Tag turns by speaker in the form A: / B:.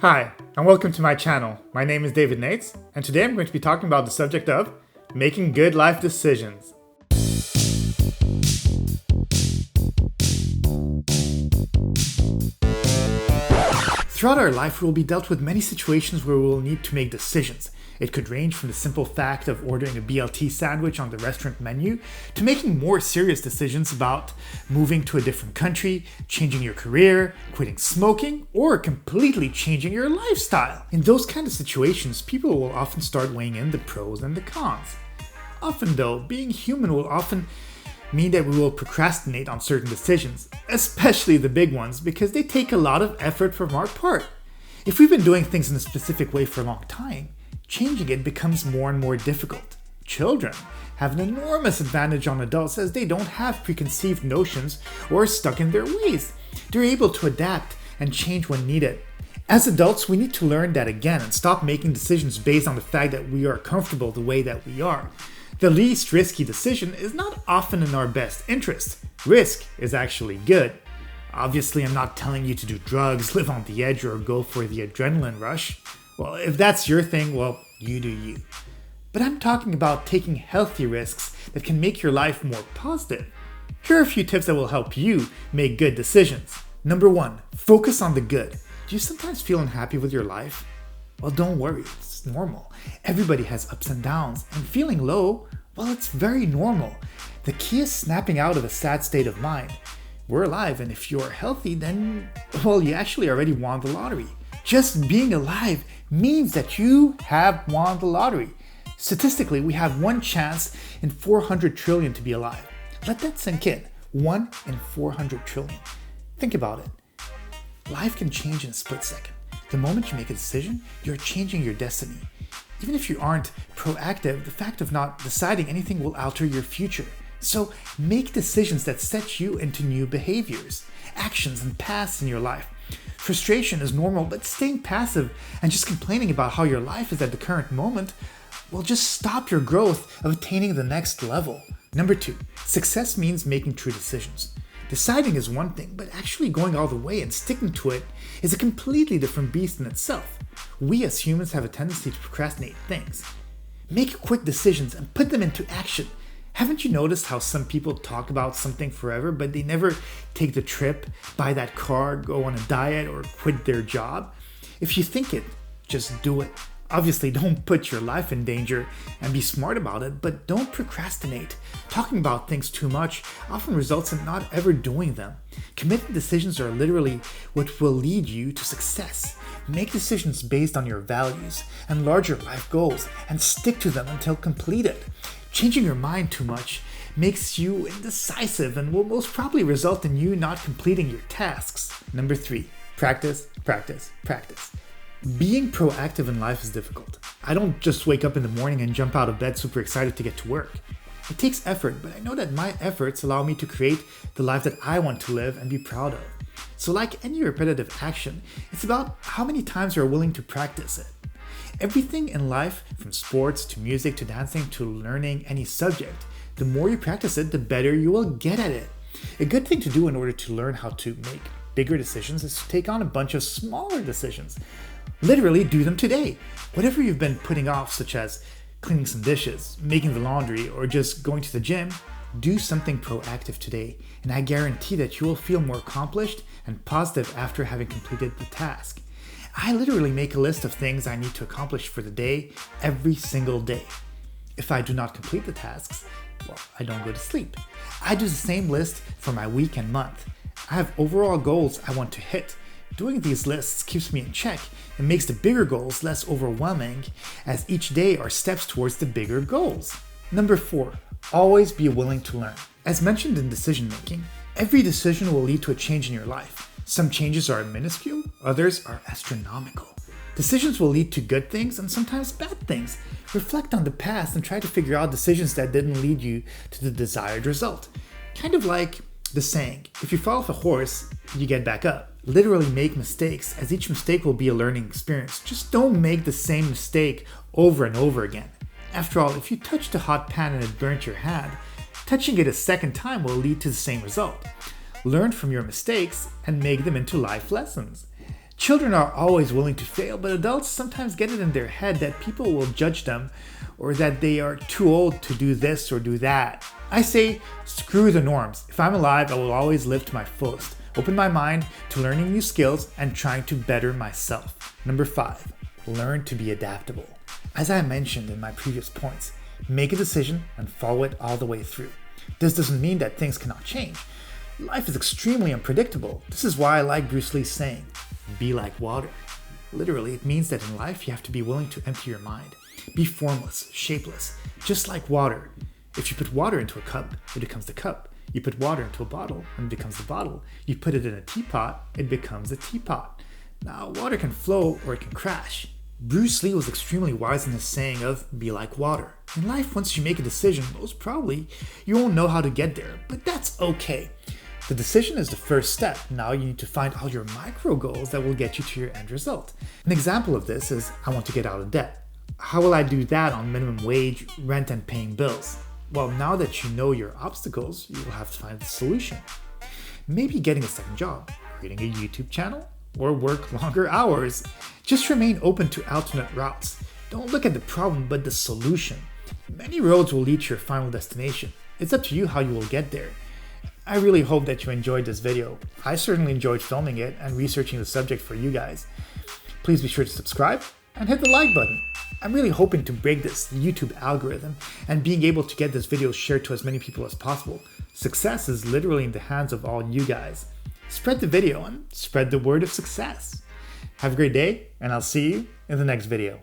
A: Hi, and welcome to my channel. My name is David Nates, and today I'm going to be talking about the subject of making good life decisions. Throughout our life, we will be dealt with many situations where we will need to make decisions. It could range from the simple fact of ordering a BLT sandwich on the restaurant menu to making more serious decisions about moving to a different country, changing your career, quitting smoking, or completely changing your lifestyle. In those kind of situations, people will often start weighing in the pros and the cons. Often though, being human will often mean that we will procrastinate on certain decisions, especially the big ones, because they take a lot of effort from our part. If we've been doing things in a specific way for a long time, changing it becomes more and more difficult. Children have an enormous advantage on adults as they don't have preconceived notions or are stuck in their ways. They're able to adapt and change when needed. As adults, we need to learn that again and stop making decisions based on the fact that we are comfortable the way that we are. The least risky decision is not often in our best interest. Risk is actually good. Obviously, I'm not telling you to do drugs, live on the edge, or go for the adrenaline rush. Well, if that's your thing, well, you do you. But I'm talking about taking healthy risks that can make your life more positive. Here are a few tips that will help you make good decisions. Number 1, focus on the good. Do you sometimes feel unhappy with your life? Well, don't worry, it's normal. Everybody has ups and downs, and feeling low, well, it's very normal. The key is snapping out of a sad state of mind. We're alive, and if you're healthy, then, well, you actually already won the lottery. Just being alive means that you have won the lottery. Statistically, we have one chance in 400 trillion to be alive. Let that sink in. 1 in 400 trillion. Think about it. Life can change in a split second. The moment you make a decision, you're changing your destiny. Even if you aren't proactive, the fact of not deciding anything will alter your future. So make decisions that set you into new behaviors, actions, and paths in your life. Frustration is normal, but staying passive and just complaining about how your life is at the current moment will just stop your growth of attaining the next level. Number 2, success means making true decisions. Deciding is one thing, but actually going all the way and sticking to it is a completely different beast in itself. We as humans have a tendency to procrastinate things. Make quick decisions and put them into action. Haven't you noticed how some people talk about something forever, but they never take the trip, buy that car, go on a diet, or quit their job? If you think it, just do it. Obviously, don't put your life in danger and be smart about it, but don't procrastinate. Talking about things too much often results in not ever doing them. Committed decisions are literally what will lead you to success. Make decisions based on your values and larger life goals and stick to them until completed. Changing your mind too much makes you indecisive and will most probably result in you not completing your tasks. Number 3, practice, practice, practice. Being proactive in life is difficult. I don't just wake up in the morning and jump out of bed super excited to get to work. It takes effort, but I know that my efforts allow me to create the life that I want to live and be proud of. So like any repetitive action, it's about how many times you're willing to practice it. Everything in life, from sports to music to dancing to learning any subject, the more you practice it, the better you will get at it. A good thing to do in order to learn how to make bigger decisions is to take on a bunch of smaller decisions. Literally do them today. Whatever you've been putting off, such as cleaning some dishes, making the laundry, or just going to the gym, do something proactive today, and I guarantee that you will feel more accomplished and positive after having completed the task. I literally make a list of things I need to accomplish for the day every single day. If I do not complete the tasks, well, I don't go to sleep. I do the same list for my week and month. I have overall goals I want to hit. Doing these lists keeps me in check and makes the bigger goals less overwhelming, as each day are steps towards the bigger goals. Number 4, always be willing to learn. As mentioned in decision making, every decision will lead to a change in your life. Some changes are minuscule, others are astronomical. Decisions will lead to good things and sometimes bad things. Reflect on the past and try to figure out decisions that didn't lead you to the desired result. Kind of like the saying, if you fall off a horse, you get back up. Literally make mistakes, as each mistake will be a learning experience. Just don't make the same mistake over and over again. After all, if you touched a hot pan and it burnt your hand, touching it a second time will lead to the same result. Learn from your mistakes and make them into life lessons. Children are always willing to fail, but adults sometimes get it in their head that people will judge them or that they are too old to do this or do that. I say, screw the norms. If I'm alive, I will always live to my fullest. Open my mind to learning new skills and trying to better myself. Number 5, learn to be adaptable. As I mentioned in my previous points, make a decision and follow it all the way through. This doesn't mean that things cannot change. Life is extremely unpredictable. This is why I like Bruce Lee's saying, be like water. Literally, it means that in life you have to be willing to empty your mind. Be formless, shapeless, just like water. If you put water into a cup, it becomes the cup. You put water into a bottle, and it becomes the bottle. You put it in a teapot, it becomes a teapot. Now, water can flow or it can crash. Bruce Lee was extremely wise in his saying of, be like water. In life, once you make a decision, most probably, you won't know how to get there, but that's okay. The decision is the first step. Now you need to find all your micro goals that will get you to your end result. An example of this is, I want to get out of debt. How will I do that on minimum wage, rent, and paying bills? Well, now that you know your obstacles, you will have to find the solution. Maybe getting a second job, creating a YouTube channel, or work longer hours. Just remain open to alternate routes. Don't look at the problem, but the solution. Many roads will lead to your final destination. It's up to you how you will get there. I really hope that you enjoyed this video. I certainly enjoyed filming it and researching the subject for you guys. Please be sure to subscribe and hit the like button. I'm really hoping to break this YouTube algorithm and being able to get this video shared to as many people as possible. Success is literally in the hands of all you guys. Spread the video and spread the word of success. Have a great day, and I'll see you in the next video.